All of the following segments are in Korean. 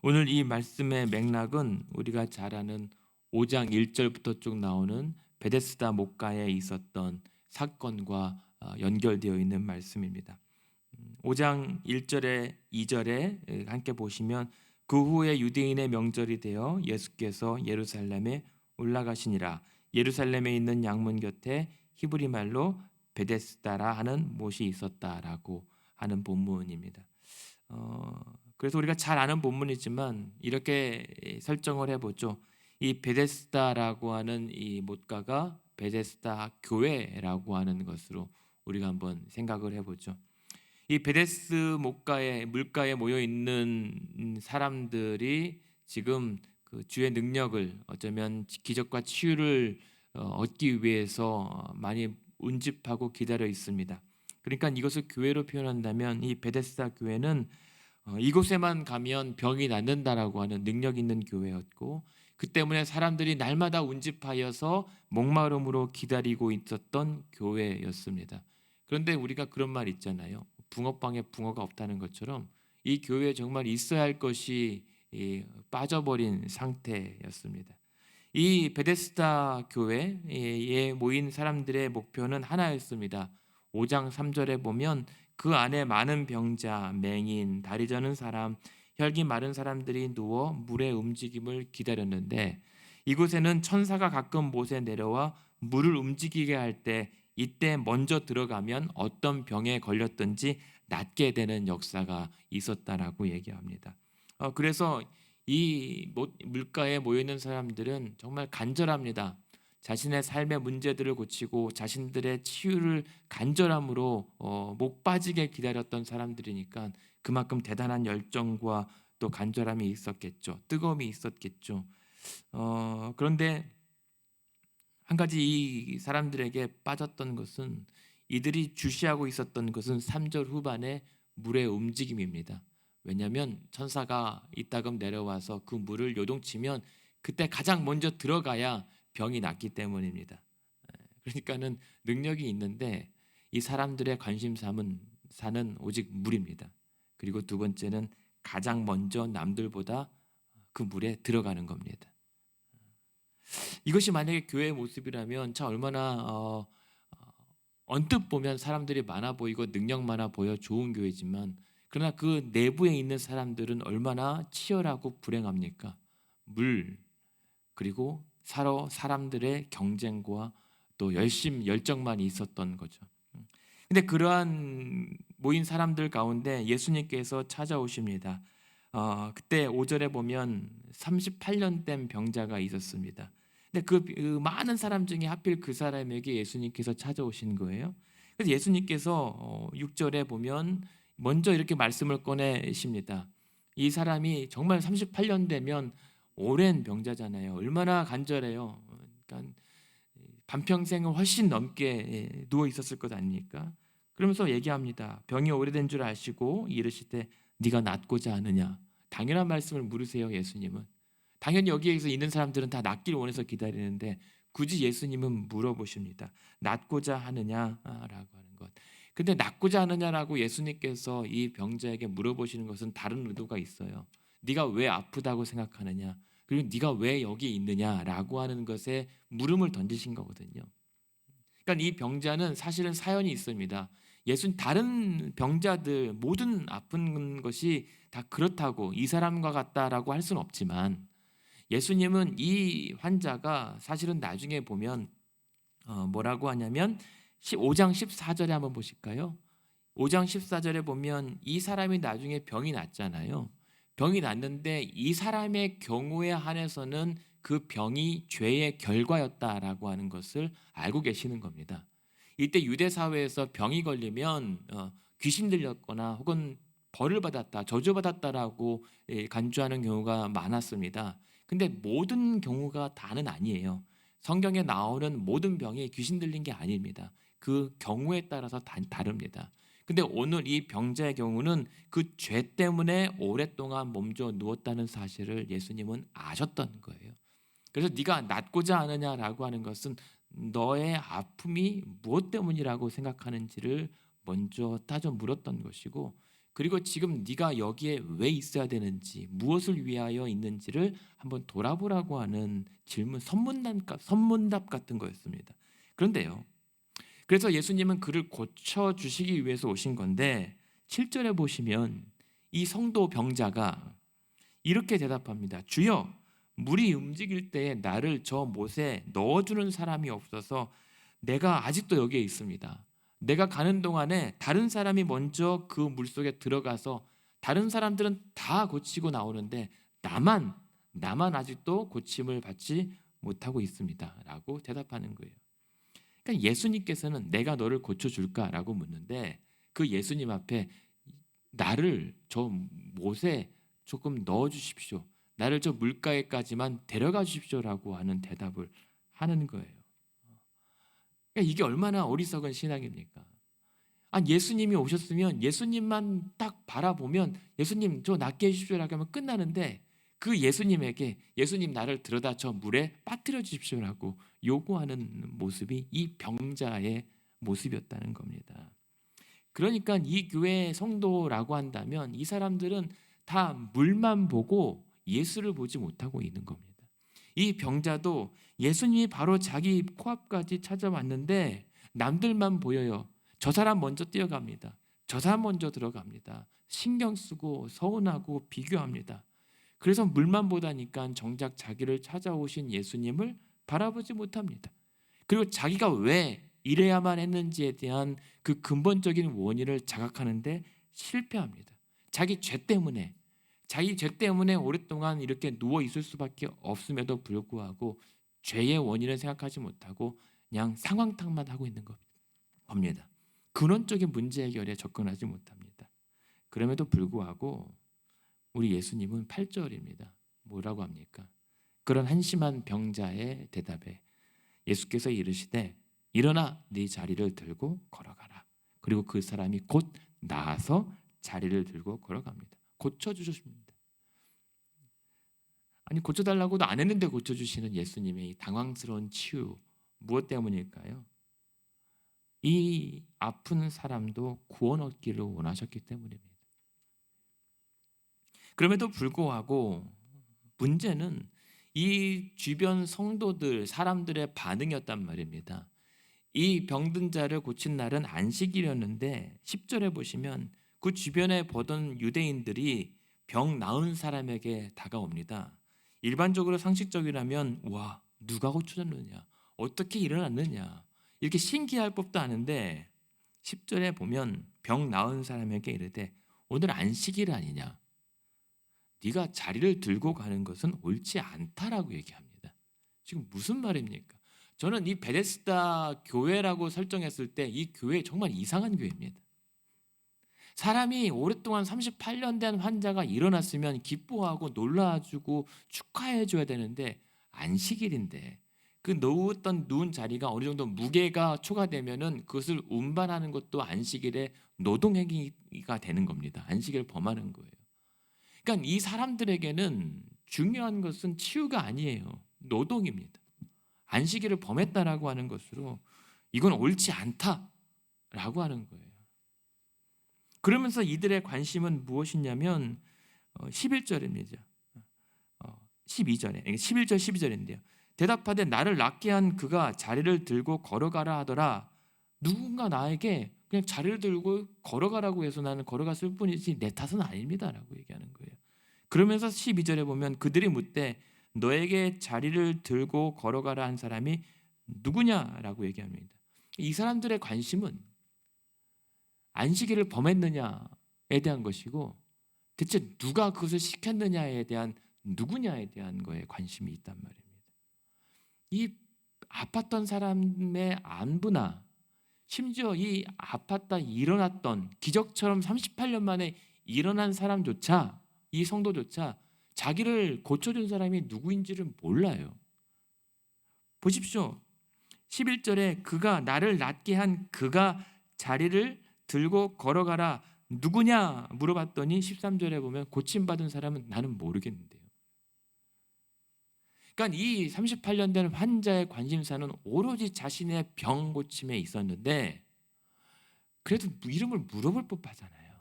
오늘 이 말씀의 맥락은 우리가 잘 아는 5장 1절부터 쭉 나오는 베데스다 목가에 있었던 사건과 연결되어 있는 말씀입니다. 5장 1절에 2절에 함께 보시면 그 후에 유대인의 명절이 되어 예수께서 예루살렘에 올라가시니라. 예루살렘에 있는 양문 곁에 히브리 말로 베데스다라 하는 못이 있었다라고 하는 본문입니다. 그래서 우리가 잘 아는 본문이지만 이렇게 설정을 해보죠. 이 베데스다라고 하는 이 못가가 베데스다 교회라고 하는 것으로 우리가 한번 생각을 해보죠. 이 베데스 목가에 물가에 모여 있는 사람들이 지금 그 주의 능력을 어쩌면 기적과 치유를 얻기 위해서 많이 운집하고 기다려 있습니다. 그러니까 이것을 교회로 표현한다면 이 베데스다 교회는 이곳에만 가면 병이 낫는다라고 하는 능력 있는 교회였고, 그 때문에 사람들이 날마다 운집하여서 목마름으로 기다리고 있었던 교회였습니다. 그런데 우리가 그런 말 있잖아요. 붕어빵에 붕어가 없다는 것처럼 이 교회에 정말 있어야 할 것이 빠져버린 상태였습니다. 이 베데스다 교회에 모인 사람들의 목표는 하나였습니다. 5장 3절에 보면 그 안에 많은 병자, 맹인, 다리 저는 사람, 혈기 마른 사람들이 누워 물의 움직임을 기다렸는데, 이곳에는 천사가 가끔 못에 내려와 물을 움직이게 할 때 이때 먼저 들어가면 어떤 병에 걸렸든지 낫게 되는 역사가 있었다라고 얘기합니다. 그래서 이 물가에 모여 있는 사람들은 정말 간절합니다. 자신의 삶의 문제들을 고치고 자신들의 치유를 간절함으로 목 빠지게 기다렸던 사람들이니까 그만큼 대단한 열정과 또 간절함이 있었겠죠. 뜨거움이 있었겠죠. 그런데 한 가지 이 사람들에게 빠졌던 것은, 이들이 주시하고 있었던 것은 3절 후반의 물의 움직임입니다. 왜냐하면 천사가 이따금 내려와서 그 물을 요동치면 그때 가장 먼저 들어가야 병이 낫기 때문입니다. 그러니까는 능력이 있는데 이 사람들의 관심사는 오직 물입니다. 그리고 두 번째는 가장 먼저 남들보다 그 물에 들어가는 겁니다. 이것이 만약에 교회의 모습이라면 참 얼마나 언뜻 보면 사람들이 많아 보이고 능력 많아 보여 좋은 교회지만, 그러나 그 내부에 있는 사람들은 얼마나 치열하고 불행합니까? 물, 그리고 서로 사람들의 경쟁과 또 열정만 있었던 거죠. 근데 그러한 모인 사람들 가운데 예수님께서 찾아오십니다. 그때 5절에 보면 38년 된 병자가 있었습니다. 근데 그 많은 사람 중에 하필 그 사람에게 예수님께서 찾아오신 거예요. 그래서 예수님께서 6절에 보면 먼저 이렇게 말씀을 꺼내십니다. 이 사람이 정말 38년 되면 오랜 병자잖아요. 얼마나 간절해요. 그러니까 반평생을 훨씬 넘게 누워 있었을 것 아닙니까? 그러면서 얘기합니다. 병이 오래된 줄 아시고 이르시되 네가 낫고자 하느냐. 당연한 말씀을 물으세요. 예수님은. 당연히 여기에서 있는 사람들은 다 낫기를 원해서 기다리는데 굳이 예수님은 물어보십니다. 낫고자 하느냐라고 하는 것. 근데 낫고자 하느냐라고 예수님께서 이 병자에게 물어보시는 것은 다른 의도가 있어요. 네가 왜 아프다고 생각하느냐? 그리고 네가 왜 여기 있느냐라고 하는 것에 물음을 던지신 거거든요. 그러니까 이 병자는 사실은 사연이 있습니다. 다른 병자들 모든 아픈 것이 다 그렇다고 이 사람과 같다라고 할 수는 없지만, 예수님은 이 환자가 사실은 나중에 보면 뭐라고 하냐면 5장 14절에 한번 보실까요? 5장 14절에 보면 이 사람이 나중에 병이 났잖아요. 병이 났는데 이 사람의 경우에 한해서는 그 병이 죄의 결과였다라고 하는 것을 알고 계시는 겁니다. 이때 유대 사회에서 병이 걸리면 귀신 들렸거나 혹은 벌을 받았다, 저주받았다라고 간주하는 경우가 많았습니다. 근데 모든 경우가 다는 아니에요. 성경에 나오는 모든 병이 귀신 들린 게 아닙니다. 그 경우에 따라서 다릅니다. 근데 오늘 이 병자의 경우는 그 죄 때문에 오랫동안 몸져 누웠다는 사실을 예수님은 아셨던 거예요. 그래서 네가 낫고자 하느냐라고 하는 것은 너의 아픔이 무엇 때문이라고 생각하는지를 먼저 따져 물었던 것이고, 그리고 지금 네가 여기에 왜 있어야 되는지, 무엇을 위하여 있는지를 한번 돌아보라고 하는 질문, 선문답 같은 거였습니다. 그런데요, 그래서 예수님은 그를 고쳐주시기 위해서 오신 건데 7절에 보시면 이 성도 병자가 이렇게 대답합니다. 주여, 물이 움직일 때에 나를 저 못에 넣어주는 사람이 없어서 내가 아직도 여기에 있습니다. 내가 가는 동안에 다른 사람이 먼저 그 물속에 들어가서 다른 사람들은 다 고치고 나오는데 나만 아직도 고침을 받지 못하고 있습니다. 라고 대답하는 거예요. 그러니까 예수님께서는 내가 너를 고쳐줄까라고 묻는데 그 예수님 앞에 나를 저 못에 조금 넣어주십시오. 나를 저 물가에까지만 데려가 주십시오라고 하는 대답을 하는 거예요. 그러니까 이게 얼마나 어리석은 신앙입니까? 예수님이 오셨으면 예수님만 딱 바라보면 예수님 저 낫게 해주십시오라고 하면 끝나는데 그 예수님에게 예수님 나를 들여다 저 물에 빠뜨려 주십시오라고 요구하는 모습이 이 병자의 모습이었다는 겁니다. 그러니까 이 교회의 성도라고 한다면 이 사람들은 다 물만 보고 예수를 보지 못하고 있는 겁니다. 이 병자도 예수님이 바로 자기 코앞까지 찾아왔는데 남들만 보여요. 저 사람 먼저 뛰어갑니다. 저 사람 먼저 들어갑니다. 신경 쓰고 서운하고 비교합니다. 그래서 물만 보다니까 정작 자기를 찾아오신 예수님을 바라보지 못합니다. 그리고 자기가 왜 이래야만 했는지에 대한 그 근본적인 원인을 자각하는데 실패합니다. 자기 죄 때문에 오랫동안 이렇게 누워 있을 수밖에 없음에도 불구하고 죄의 원인을 생각하지 못하고 그냥 상황 탓만 하고 있는 겁니다. 근원적인 문제 해결에 접근하지 못합니다. 그럼에도 불구하고 우리 예수님은 8절입니다. 뭐라고 합니까? 그런 한심한 병자의 대답에 예수께서 이르시되 일어나 네 자리를 들고 걸어가라. 그리고 그 사람이 곧 나아서 자리를 들고 걸어갑니다. 고쳐주셨습니다. 고쳐달라고도 안 했는데 고쳐주시는 예수님의 이 당황스러운 치유, 무엇 때문일까요? 이 아픈 사람도 구원 얻기를 원하셨기 때문입니다. 그럼에도 불구하고 문제는 이 주변 성도들, 사람들의 반응이었단 말입니다. 이 병든 자를 고친 날은 안식일이었는데 10절에 보시면 그 주변에 보던 유대인들이 병 나은 사람에게 다가옵니다. 일반적으로 상식적이라면 와, 누가 고쳐줬느냐, 어떻게 일어났느냐 이렇게 신기할 법도 아는데 10절에 보면 병 나은 사람에게 이르되 오늘 안식일 아니냐, 네가 자리를 들고 가는 것은 옳지 않다라고 얘기합니다. 지금 무슨 말입니까? 저는 이 베데스다 교회라고 설정했을 때 이 교회 정말 이상한 교회입니다. 사람이 오랫동안 38년 된 환자가 일어났으면 기뻐하고 놀라주고 축하해줘야 되는데 안식일인데 그 누운 자리가 어느 정도 무게가 초과되면은 그것을 운반하는 것도 안식일의 노동행위가 되는 겁니다. 안식일을 범하는 거예요. 그러니까 이 사람들에게는 중요한 것은 치유가 아니에요. 노동입니다. 안식일을 범했다라고 하는 것으로 이건 옳지 않다라고 하는 거예요. 그러면서 이들의 관심은 무엇이냐면 11절입니다. 12절에 11절 12절인데요. 대답하되 나를 낫게 한 그가 자리를 들고 걸어가라 하더라. 누군가 나에게 그냥 자리를 들고 걸어가라고 해서 나는 걸어갔을 뿐이지 내 탓은 아닙니다라고 얘기하는 거예요. 그러면서 12절에 보면 그들이 묻되 너에게 자리를 들고 걸어가라 한 사람이 누구냐라고 얘기합니다. 이 사람들의 관심은 안식일을 범했느냐에 대한 것이고 대체 누가 그것을 시켰느냐에 대한 누구냐에 대한 거에 관심이 있단 말입니다. 이 아팠던 사람의 안부나 심지어 이 아팠다 일어났던 기적처럼 38년 만에 일어난 사람조차, 이 성도조차 자기를 고쳐준 사람이 누구인지를 몰라요. 보십시오. 11절에 그가 나를 낫게 한 그가 자리를 들고 걸어가라 누구냐 물어봤더니 13절에 보면 고침받은 사람은 나는 모르겠는데요. 그러니까 이 38년 된 환자의 관심사는 오로지 자신의 병 고침에 있었는데 그래도 이름을 물어볼 법하잖아요.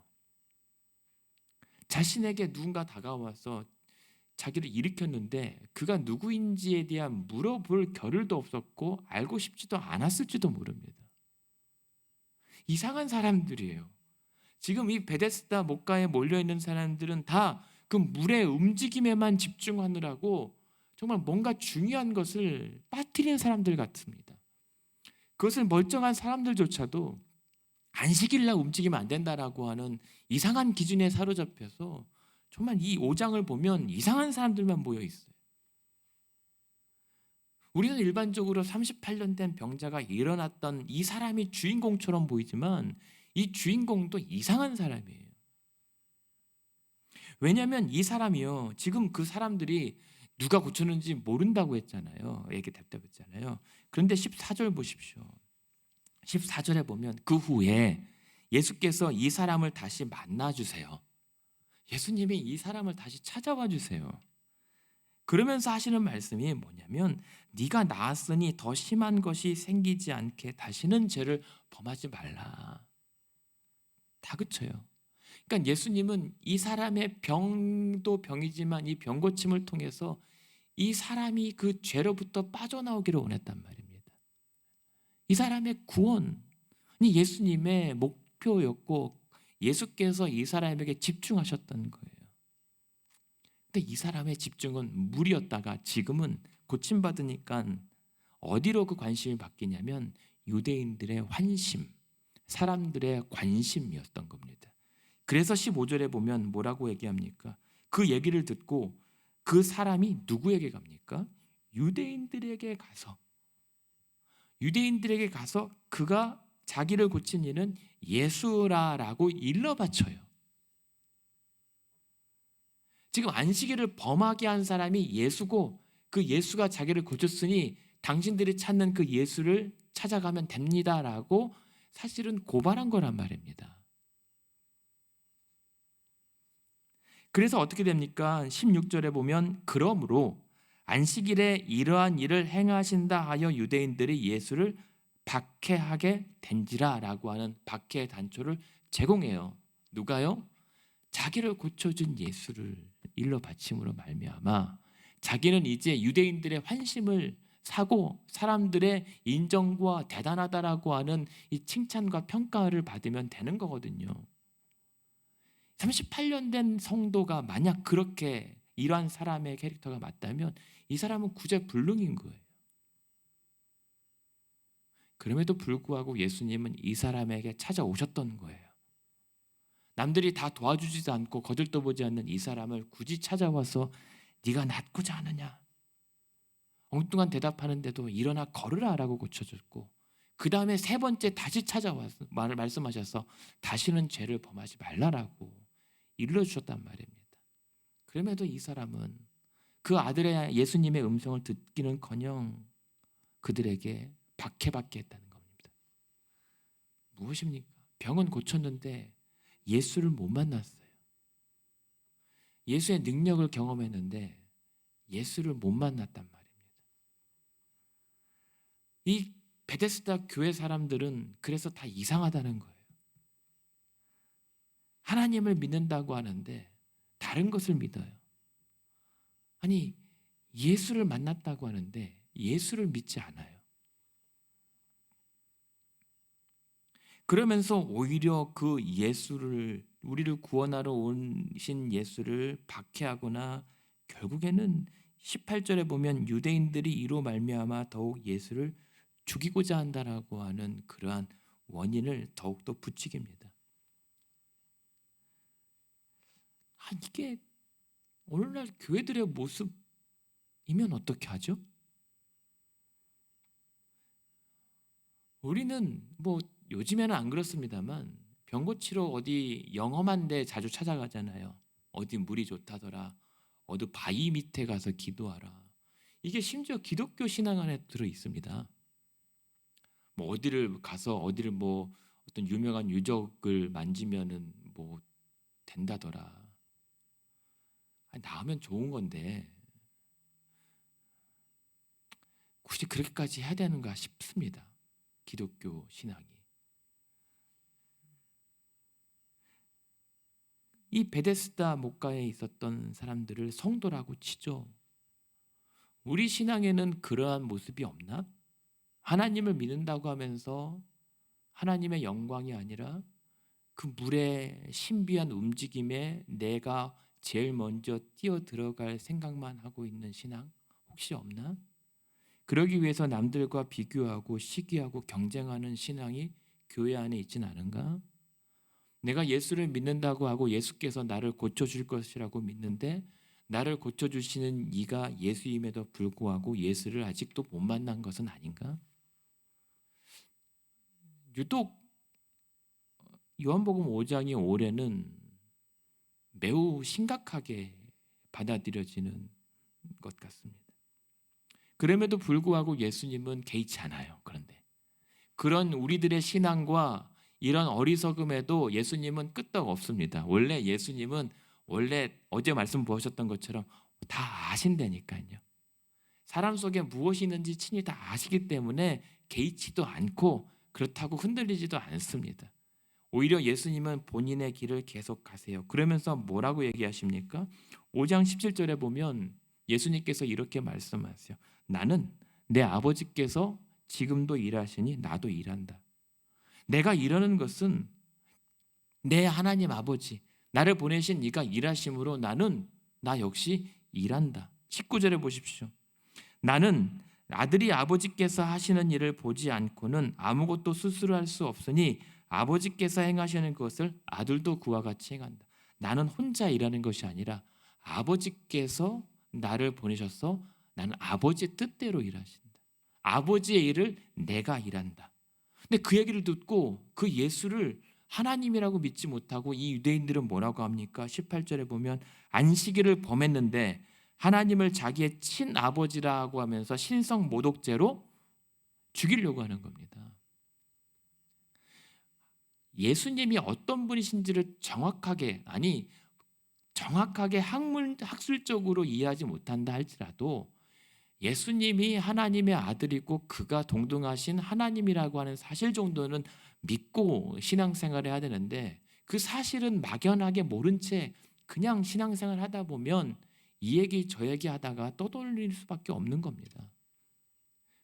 자신에게 누군가 다가와서 자기를 일으켰는데 그가 누구인지에 대한 물어볼 겨를도 없었고 알고 싶지도 않았을지도 모릅니다. 이상한 사람들이에요. 지금 이 베데스다 목가에 몰려있는 사람들은 다 그 물의 움직임에만 집중하느라고 정말 뭔가 중요한 것을 빠뜨리는 사람들 같습니다. 그것을 멀쩡한 사람들조차도 안식일날 움직이면 안 된다라고 하는 이상한 기준에 사로잡혀서 정말 이 5장을 보면 이상한 사람들만 모여 있어요. 우리는 일반적으로 38년 된 병자가 일어났던 이 사람이 주인공처럼 보이지만 이 주인공도 이상한 사람이에요. 왜냐하면 이 사람이요, 지금 그 사람들이 누가 고쳤는지 모른다고 했잖아요. 얘기 답답했잖아요. 그런데 14절 보십시오. 14절에 보면 그 후에 예수께서 이 사람을 다시 만나주세요. 예수님이 이 사람을 다시 찾아와 주세요. 그러면서 하시는 말씀이 뭐냐면 네가 나았으니 더 심한 것이 생기지 않게 다시는 죄를 범하지 말라. 다그쳐요. 그러니까 예수님은 이 사람의 병도 병이지만 이 병고침을 통해서 이 사람이 그 죄로부터 빠져나오기를 원했단 말입니다. 이 사람의 구원이 예수님의 목표였고 예수께서 이 사람에게 집중하셨던 거예요. 근데 이 사람의 집중은 물이었다가 지금은 고침받으니까 어디로 그 관심이 바뀌냐면 유대인들의 환심, 사람들의 관심이었던 겁니다. 그래서 15절에 보면 뭐라고 얘기합니까? 그 얘기를 듣고 그 사람이 누구에게 갑니까? 유대인들에게 가서 그가 자기를 고친 이는 예수라라고 일러 바쳐요. 지금 안식일을 범하게 한 사람이 예수고 그 예수가 자기를 고쳤으니 당신들이 찾는 그 예수를 찾아가면 됩니다라고 사실은 고발한 거란 말입니다. 그래서 어떻게 됩니까? 16절에 보면 그러므로 안식일에 이러한 일을 행하신다 하여 유대인들이 예수를 박해하게 된지라라고 하는 박해의 단초를 제공해요. 누가요? 자기를 고쳐준 예수를 일러 바침으로 말미암아 자기는 이제 유대인들의 환심을 사고 사람들의 인정과 대단하다라고 하는 이 칭찬과 평가를 받으면 되는 거거든요. 38년 된 성도가 만약 그렇게 이러한 사람의 캐릭터가 맞다면 이 사람은 구제불능인 거예요. 그럼에도 불구하고 예수님은 이 사람에게 찾아오셨던 거예요. 남들이 다 도와주지도 않고 거들떠보지 않는 이 사람을 굳이 찾아와서 네가 낫고자 하느냐? 엉뚱한 대답하는데도 일어나 걸으라라고 고쳐줬고 그 다음에 세 번째 다시 찾아와서 말씀하셔서 다시는 죄를 범하지 말라라고 일러주셨단 말입니다. 그럼에도 이 사람은 그 아들의 예수님의 음성을 듣기는커녕 그들에게 박해받게 했다는 겁니다. 무엇입니까? 병은 고쳤는데 예수를 못 만났어요. 예수의 능력을 경험했는데 예수를 못 만났단 말입니다. 이 베데스다 교회 사람들은 그래서 다 이상하다는 거예요. 하나님을 믿는다고 하는데 다른 것을 믿어요. 아니, 예수를 만났다고 하는데 예수를 믿지 않아요. 그러면서 오히려 그 예수를, 우리를 구원하러 오신 예수를 박해하거나 결국에는 18절에 보면 유대인들이 이로 말미암아 더욱 예수를 죽이고자 한다라고 하는 그러한 원인을 더욱더 부추깁니다. 이게 오늘날 교회들의 모습이면 어떻게 하죠? 우리는 뭐 요즘에는 안 그렇습니다만 병 고치러 어디 영험한 데 자주 찾아가잖아요. 어디 물이 좋다더라. 어디 바위 밑에 가서 기도하라. 이게 심지어 기독교 신앙 안에 들어 있습니다. 뭐 어디를 가서 어디를 뭐 어떤 유명한 유적을 만지면은 뭐 된다더라. 나으면 좋은 건데 굳이 그렇게까지 해야 되는가 싶습니다. 기독교 신앙이. 이 베데스다 목가에 있었던 사람들을 성도라고 치죠. 우리 신앙에는 그러한 모습이 없나? 하나님을 믿는다고 하면서 하나님의 영광이 아니라 그 물의 신비한 움직임에 내가 제일 먼저 뛰어 들어갈 생각만 하고 있는 신앙 혹시 없나? 그러기 위해서 남들과 비교하고 시기하고 경쟁하는 신앙이 교회 안에 있진 않은가? 내가 예수를 믿는다고 하고 예수께서 나를 고쳐줄 것이라고 믿는데 나를 고쳐주시는 이가 예수임에도 불구하고 예수를 아직도 못 만난 것은 아닌가? 유독 요한복음 5장이 올해는 매우 심각하게 받아들여지는 것 같습니다. 그럼에도 불구하고 예수님은 개의치 않아요. 그런데 그런 우리들의 신앙과 이런 어리석음에도 예수님은 끄떡 없습니다. 원래 예수님은 어제 말씀 보셨던 것처럼 다 아신다니까요. 사람 속에 무엇이 있는지 친히 다 아시기 때문에 개의치도 않고 그렇다고 흔들리지도 않습니다. 오히려 예수님은 본인의 길을 계속 가세요. 그러면서 뭐라고 얘기하십니까? 5장 17절에 보면 예수님께서 이렇게 말씀하세요. 나는 내 아버지께서 지금도 일하시니 나도 일한다. 내가 일하는 것은 내 하나님 아버지, 나를 보내신 이가 일하심으로 나 역시 일한다. 19절에 보십시오. 나는 아들이 아버지께서 하시는 일을 보지 않고는 아무것도 스스로 할 수 없으니 아버지께서 행하시는 것을 아들도 그와 같이 행한다. 나는 혼자 일하는 것이 아니라 아버지께서 나를 보내셔서 나는 아버지의 뜻대로 일하신다. 아버지의 일을 내가 일한다. 근데 그 얘기를 듣고 그 예수를 하나님이라고 믿지 못하고 이 유대인들은 뭐라고 합니까? 18절에 보면 안식일을 범했는데 하나님을 자기의 친아버지라고 하면서 신성 모독죄로 죽이려고 하는 겁니다. 예수님이 어떤 분이신지를 정확하게 학술적으로 이해하지 못한다 할지라도 예수님이 하나님의 아들이고 그가 동등하신 하나님이라고 하는 사실 정도는 믿고 신앙생활을 해야 되는데 그 사실은 막연하게 모른 채 그냥 신앙생활을 하다 보면 이 얘기 저 얘기 하다가 떠돌릴 수밖에 없는 겁니다.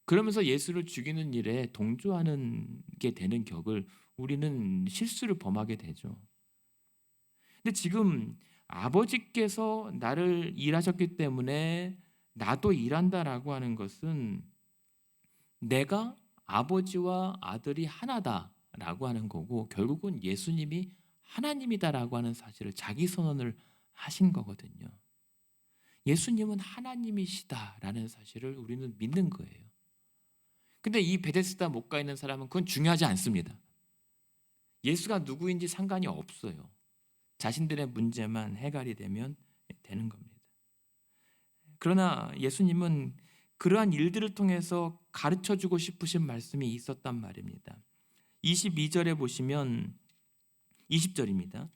그러면서 예수를 죽이는 일에 동조하는 게 되는 격을 우리는 실수를 범하게 되죠. 근데 지금 아버지께서 나를 일하셨기 때문에 나도 일한다라고 하는 것은 내가 아버지와 아들이 하나다라고 하는 거고 결국은 예수님이 하나님이다라고 하는 사실을 자기 선언을 하신 거거든요. 예수님은 하나님이시다라는 사실을 우리는 믿는 거예요. 근데 이 베데스다 목가 있는 사람은 그건 중요하지 않습니다. 예수가 누구인지 상관이 없어요. 자신들의 문제만 해결이 되면 되는 겁니다. 그러나 예수님은 그러한 일들을 통해서 가르쳐주고 싶으신 말씀이 있었단 말입니다. 22절에 보시면 20절입니다.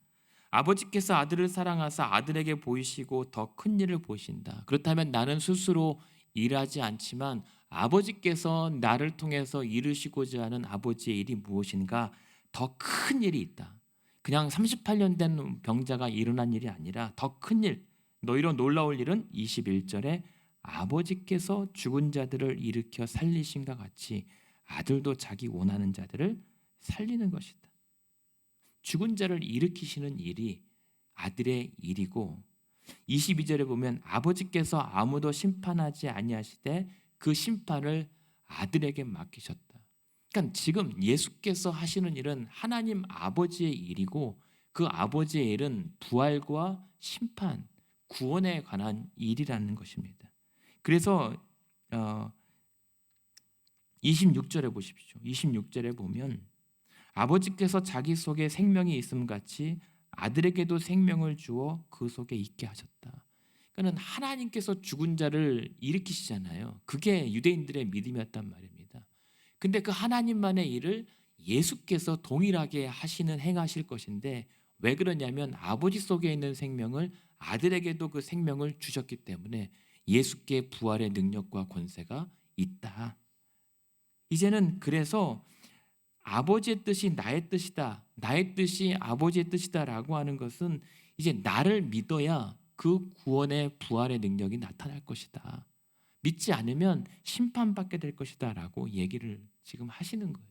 아버지께서 아들을 사랑하사 아들에게 보이시고 더 큰 일을 보신다. 그렇다면 나는 스스로 일하지 않지만 아버지께서 나를 통해서 이루시고자 하는 아버지의 일이 무엇인가 더 큰 일이 있다. 그냥 38년 된 병자가 일어난 일이 아니라 더 큰 일, 너희로 놀라울 일은 21절에 아버지께서 죽은 자들을 일으켜 살리신과 같이 아들도 자기 원하는 자들을 살리는 것이다. 죽은 자를 일으키시는 일이 아들의 일이고 22절에 보면 아버지께서 아무도 심판하지 아니하시되 그 심판을 아들에게 맡기셨다. 그러니까 지금 예수께서 하시는 일은 하나님 아버지의 일이고 그 아버지의 일은 부활과 심판, 구원에 관한 일이라는 것입니다. 그래서 26절에 보십시오. 26절에 보면 아버지께서 자기 속에 생명이 있음 같이 아들에게도 생명을 주어 그 속에 있게 하셨다. 그러니까 하나님께서 죽은 자를 일으키시잖아요. 그게 유대인들의 믿음이었단 말입니다. 근데 그 하나님만의 일을 예수께서 동일하게 행하실 것인데 왜 그러냐면 아버지 속에 있는 생명을 아들에게도 그 생명을 주셨기 때문에 예수께 부활의 능력과 권세가 있다. 이제는 그래서 아버지의 뜻이 나의 뜻이다. 나의 뜻이 아버지의 뜻이다라고 하는 것은 이제 나를 믿어야 그 구원의 부활의 능력이 나타날 것이다. 믿지 않으면 심판받게 될 것이다 라고 얘기를 지금 하시는 거예요.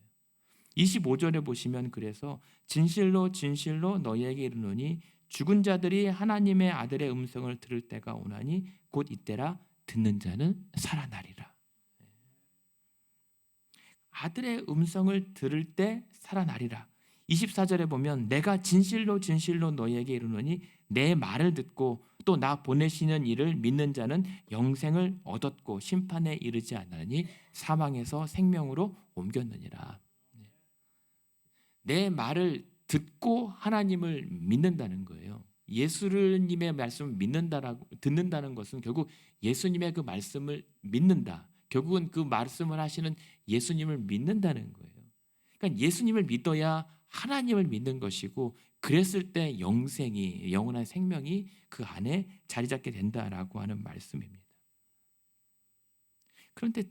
25절에 보시면 그래서 진실로 진실로 너희에게 이르노니 죽은 자들이 하나님의 아들의 음성을 들을 때가 오나니 곧 이때라 듣는 자는 살아나리라. 아들의 음성을 들을 때 살아나리라. 24절에 보면 내가 진실로 진실로 너희에게 이르노니 내 말을 듣고 또 나 보내시는 이를 믿는 자는 영생을 얻었고 심판에 이르지 않으니 사망에서 생명으로 옮겼느니라. 내 말을 듣고 하나님을 믿는다는 거예요. 예수님의 말씀을 듣는다는 것은 결국 예수님의 그 말씀을 믿는다. 결국은 그 말씀을 하시는 예수님을 믿는다는 거예요. 그러니까 예수님을 믿어야 하나님을 믿는 것이고, 그랬을 때 영생이, 영원한 생명이 그 안에 자리 잡게 된다라고 하는 말씀입니다. 그런데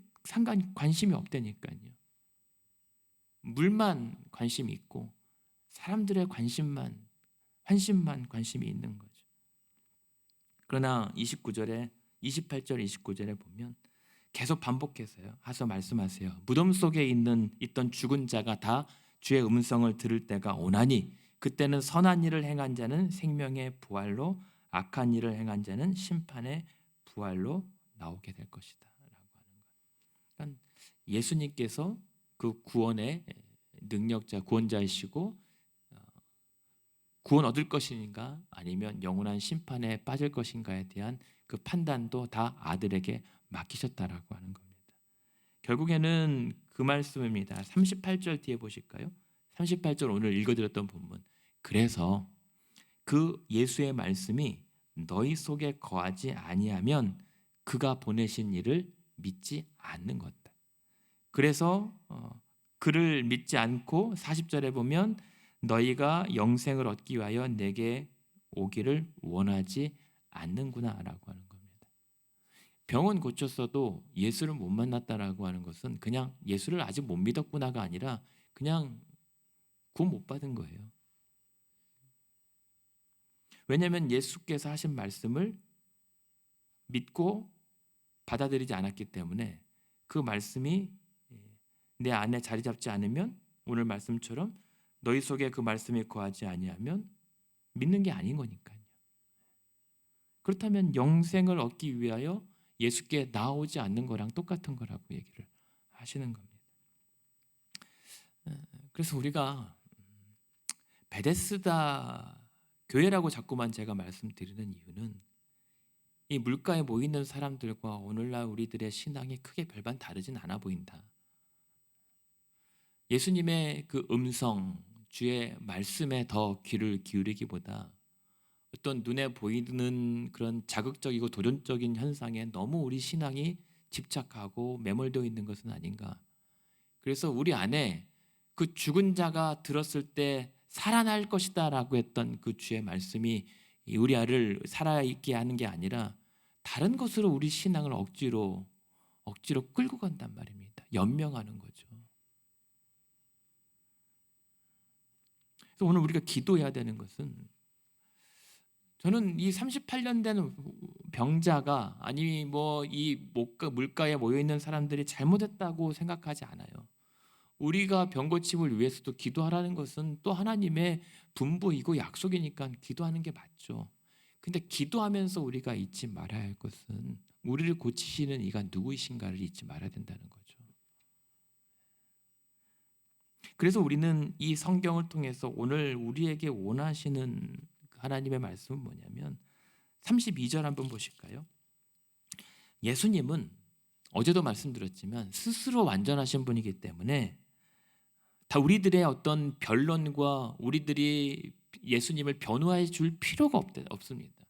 관심이 없다니까요. 물만 관심이 있고 사람들의 환심만 관심이 있는 거죠. 그러나 28절 29절에 보면 계속 반복해서요. 하서 말씀하세요. 무덤 속에 있던 죽은 자가 다 주의 음성을 들을 때가 오나니 그때는 선한 일을 행한 자는 생명의 부활로 악한 일을 행한 자는 심판의 부활로 나오게 될 것이다 라고 하는 거예요. 그러니까 예수님께서 그 구원의 능력자, 구원자이시고 구원 얻을 것인가 아니면 영원한 심판에 빠질 것인가에 대한 그 판단도 다 아들에게 맡기셨다라고 하는 겁니다. 결국에는 그 말씀입니다. 38절 뒤에 보실까요? 38절 오늘 읽어드렸던 본문. 그래서 그 예수의 말씀이 너희 속에 거하지 아니하면 그가 보내신 이를 믿지 않는 것다. 그래서 그를 믿지 않고 40절에 보면 너희가 영생을 얻기 위하여 내게 오기를 원하지 않는구나라고 하는 겁니다. 병원 고쳤어도 예수를 못 만났다라고 하는 것은 그냥 예수를 아직 못 믿었구나가 아니라 그냥 구원 못 받은 거예요. 왜냐하면 예수께서 하신 말씀을 믿고 받아들이지 않았기 때문에 그 말씀이 내 안에 자리 잡지 않으면 오늘 말씀처럼 너희 속에 그 말씀이 거하지 아니하면 믿는 게 아닌 거니까요. 그렇다면 영생을 얻기 위하여 예수께 나오지 않는 거랑 똑같은 거라고 얘기를 하시는 겁니다. 그래서 우리가 베데스다 교회라고 자꾸만 제가 말씀드리는 이유는 이 물가에 모이는 사람들과 오늘날 우리들의 신앙이 크게 별반 다르진 않아 보인다. 예수님의 그 음성, 주의 말씀에 더 귀를 기울이기보다 어떤 눈에 보이는 그런 자극적이고 도전적인 현상에 너무 우리 신앙이 집착하고 매몰되어 있는 것은 아닌가. 그래서 우리 안에 그 죽은 자가 들었을 때 살아날 것이다 라고 했던 그 주의 말씀이 우리 아를 살아있게 하는 게 아니라 다른 것으로 우리 신앙을 억지로 끌고 간단 말입니다. 연명하는 거죠. 그래서 오늘 우리가 기도해야 되는 것은, 저는 이 38년 된 병자가 아니 뭐 이 물가에 모여 있는 사람들이 잘못했다고 생각하지 않아요. 우리가 병 고침을 위해서도 기도하라는 것은 또 하나님의 분부이고 약속이니까 기도하는 게 맞죠. 근데 기도하면서 우리가 잊지 말아야 할 것은 우리를 고치시는 이가 누구이신가를 잊지 말아야 된다는 거죠. 그래서 우리는 이 성경을 통해서 오늘 우리에게 원하시는 하나님의 말씀은 뭐냐면 32절 한번 보실까요? 예수님은 어제도 말씀드렸지만 스스로 완전하신 분이기 때문에 다 우리들의 어떤 변론과 우리들이 예수님을 변호해 줄 필요가 없습니다.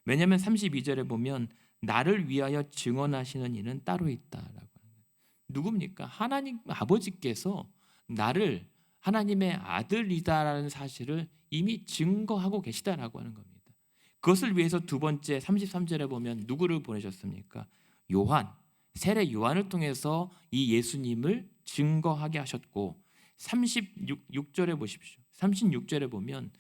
왜냐하면 32절에 보면 나를 위하여 증언하시는 이는 따로 있다라고 하는 거예요. 누굽니까? 하나님 아버지께서 나를 하나님의 아들이다라는 사실을 이미 증거하고 계시다라고 하는 겁니다. 그것을 위해서 두 번째 33절에 보면 누구를 보내셨습니까? 세례 요한을 통해서 이 예수님을 증거하게 하셨고 36절에 보십시오. 36절에 보면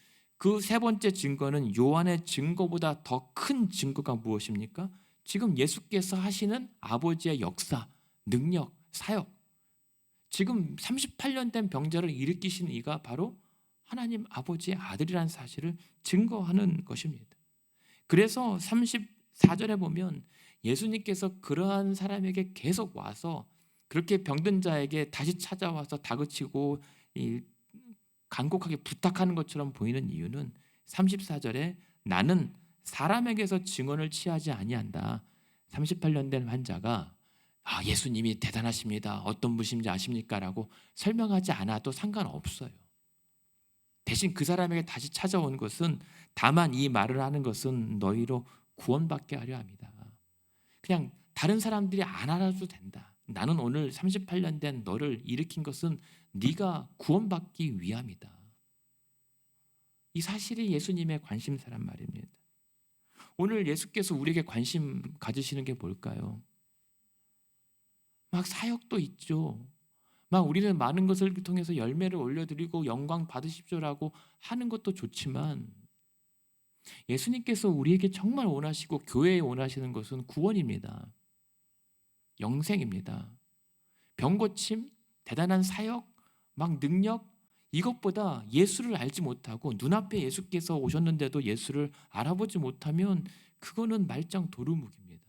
그 세 번째 증거는 요한의 증거보다 더 큰 증거가 무엇입니까? 지금 예수께서 하시는 아버지의 역사, 능력, 사역. 지금 38년 된 병자를 일으키신 이가 바로 하나님 아버지의 아들이라는 사실을 증거하는 것입니다. 그래서 34절에 보면 예수님께서 그러한 사람에게 계속 와서 그렇게 병든 자에게 다시 찾아와서 다그치고 간곡하게 부탁하는 것처럼 보이는 이유는 34절에 나는 사람에게서 증언을 취하지 아니한다. 38년 된 환자가 예수님이 대단하십니다. 어떤 분이신지 아십니까? 라고 설명하지 않아도 상관없어요. 대신 그 사람에게 다시 찾아온 것은 다만 이 말을 하는 것은 너희로 구원받게 하려 합니다. 그냥 다른 사람들이 안 알아도 된다. 나는 오늘 38년 된 너를 일으킨 것은 네가 구원받기 위함이다. 이 사실이 예수님의 관심사란 말입니다. 오늘 예수께서 우리에게 관심 가지시는 게 뭘까요? 막 사역도 있죠. 막 우리는 많은 것을 통해서 열매를 올려드리고 영광 받으십시오라고 하는 것도 좋지만 예수님께서 우리에게 정말 원하시고 교회에 원하시는 것은 구원입니다. 영생입니다. 병고침, 대단한 사역, 막 능력 이것보다 예수를 알지 못하고 눈앞에 예수께서 오셨는데도 예수를 알아보지 못하면 그거는 말짱 도루묵입니다.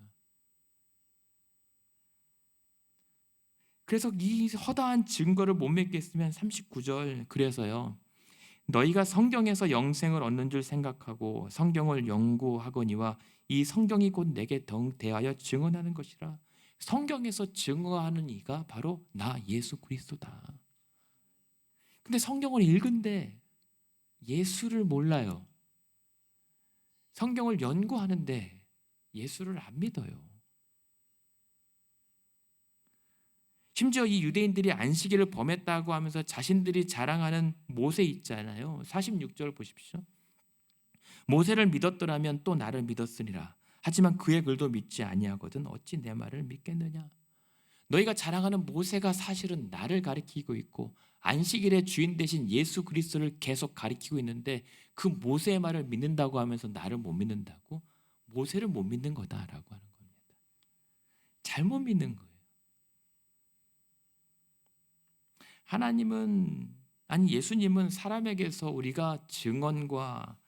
그래서 이 허다한 증거를 못 맺겠으면 39절 그래서요. 너희가 성경에서 영생을 얻는 줄 생각하고 성경을 연구하거니와 이 성경이 곧 내게 대하여 증언하는 것이라. 성경에서 증거하는 이가 바로 나 예수 그리스도다. 근데 성경을 읽은데 예수를 몰라요. 성경을 연구하는데 예수를 안 믿어요. 심지어 이 유대인들이 안식일을 범했다고 하면서 자신들이 자랑하는 모세 있잖아요. 46절 보십시오. 모세를 믿었더라면 또 나를 믿었으리라. 하지만 그의 글도 믿지 아니하거든 어찌 내 말을 믿겠느냐. 너희가 자랑하는 모세가 사실은 나를 가리키고 있고 안식일의 주인 대신 예수 그리스도를 계속 가리키고 있는데 그 모세의 말을 믿는다고 하면서 나를 못 믿는다고? 모세를 못 믿는 거다라고 하는 겁니다. 잘못 믿는 거예요. 예수님은 사람에게서 우리가 증언과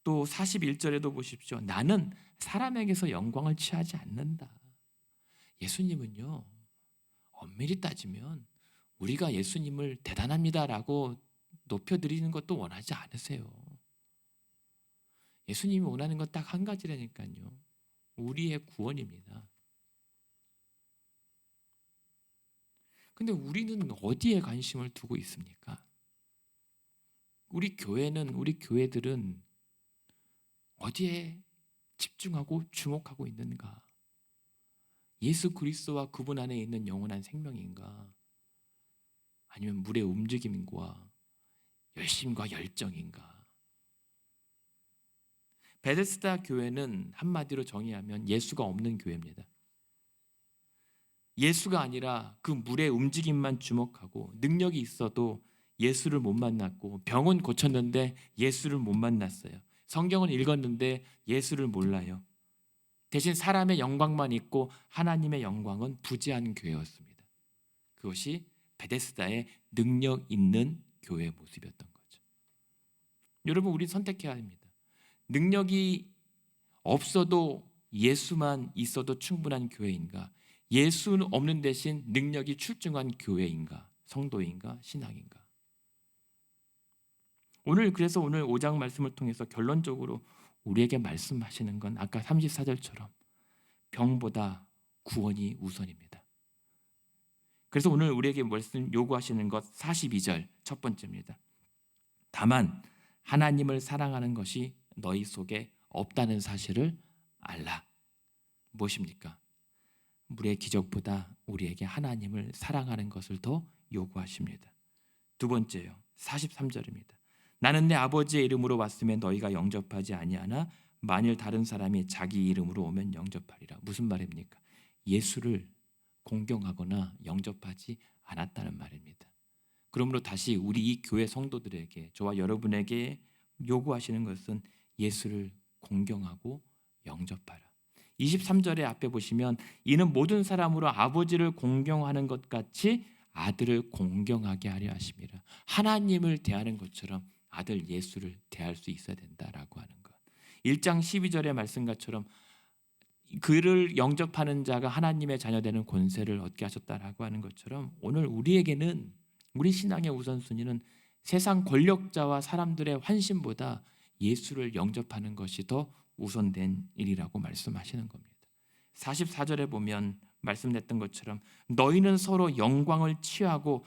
또 41절에도 보십시오. 나는 사람에게서 영광을 취하지 않는다. 예수님은요. 엄밀히 따지면 우리가 예수님을 대단합니다라고 높여드리는 것도 원하지 않으세요. 예수님이 원하는 건 딱 한 가지라니까요. 우리의 구원입니다. 근데 우리는 어디에 관심을 두고 있습니까? 우리 교회들은 어디에 집중하고 주목하고 있는가? 예수 그리스도와 그분 안에 있는 영원한 생명인가? 아니면 물의 움직임과 열심과 열정인가? 베데스다 교회는 한마디로 정의하면 예수가 없는 교회입니다. 예수가 아니라 그 물의 움직임만 주목하고 능력이 있어도 예수를 못 만났고 병은 고쳤는데 예수를 못 만났어요. 성경을 읽었는데 예수를 몰라요. 대신 사람의 영광만 있고 하나님의 영광은 부재한 교회였습니다. 그것이 베데스다의 능력 있는 교회의 모습이었던 거죠. 여러분 우리 선택해야 합니다. 능력이 없어도 예수만 있어도 충분한 교회인가? 예수는 없는 대신 능력이 출중한 교회인가? 성도인가? 신앙인가? 오늘 5장 말씀을 통해서 결론적으로 우리에게 말씀하시는 건 아까 34절처럼 병보다 구원이 우선입니다. 그래서 오늘 우리에게 말씀 요구하시는 것 42절 첫 번째입니다. 다만 하나님을 사랑하는 것이 너희 속에 없다는 사실을 알라. 무엇입니까? 물의 기적보다 우리에게 하나님을 사랑하는 것을 더 요구하십니다. 두 번째요. 43절입니다. 나는 내 아버지의 이름으로 왔으면 너희가 영접하지 아니하나 만일 다른 사람이 자기 이름으로 오면 영접하리라. 무슨 말입니까? 예수를 공경하거나 영접하지 않았다는 말입니다. 그러므로 다시 우리 이 교회 성도들에게 저와 여러분에게 요구하시는 것은 예수를 공경하고 영접하라. 23절에 앞에 보시면 이는 모든 사람으로 아버지를 공경하는 것 같이 아들을 공경하게 하려 하심이라. 하나님을 대하는 것처럼 아들 예수를 대할 수 있어야 된다라고 하는 것. 1장 12절의 말씀과처럼 그를 영접하는 자가 하나님의 자녀되는 권세를 얻게 하셨다라고 하는 것처럼 오늘 우리에게는 우리 신앙의 우선순위는 세상 권력자와 사람들의 환심보다 예수를 영접하는 것이 더 우선된 일이라고 말씀하시는 겁니다. 44절에 보면 말씀했던 것처럼 너희는 서로 영광을 취하고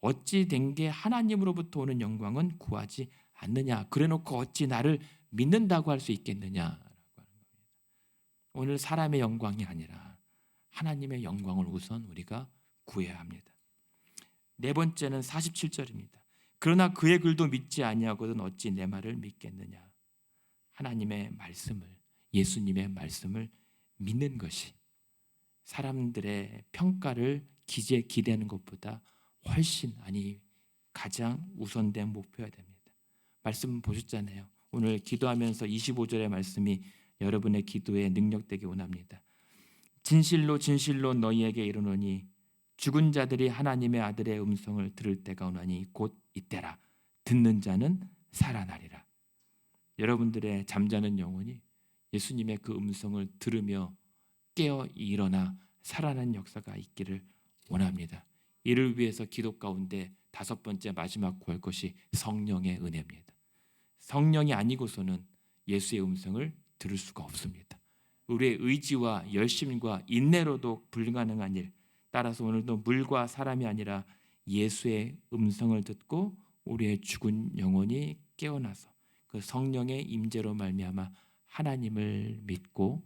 어찌 된 게 하나님으로부터 오는 영광은 구하지 않느냐. 그래놓고 어찌 나를 믿는다고 할 수 있겠느냐라고 하는 겁니다. 오늘 사람의 영광이 아니라 하나님의 영광을 우선 우리가 구해야 합니다. 네 번째는 47절입니다. 그러나 그의 글도 믿지 아니하거든 어찌 내 말을 믿겠느냐. 하나님의 말씀을, 예수님의 말씀을 믿는 것이 사람들의 평가를 기대하는 것보다 훨씬 가장 우선된 목표여야 됩니다. 말씀 보셨잖아요. 오늘 기도하면서 25절의 말씀이 여러분의 기도에 능력되게 원합니다. 진실로 진실로 너희에게 이르노니 죽은 자들이 하나님의 아들의 음성을 들을 때가 오나니 곧 이때라. 듣는 자는 살아나리라. 여러분들의 잠자는 영혼이 예수님의 그 음성을 들으며 깨어 일어나 살아나는 역사가 있기를 원합니다. 이를 위해서 기도 가운데 다섯 번째 마지막 구할 것이 성령의 은혜입니다. 성령이 아니고서는 예수의 음성을 들을 수가 없습니다. 우리의 의지와 열심과 인내로도 불가능한 일. 따라서 오늘도 물과 사람이 아니라 예수의 음성을 듣고 우리의 죽은 영혼이 깨어나서 그 성령의 임재로 말미암아 하나님을 믿고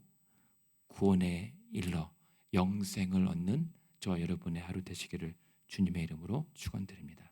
구원에 일러 영생을 얻는 저와 여러분의 하루 되시기를 주님의 이름으로 축원드립니다.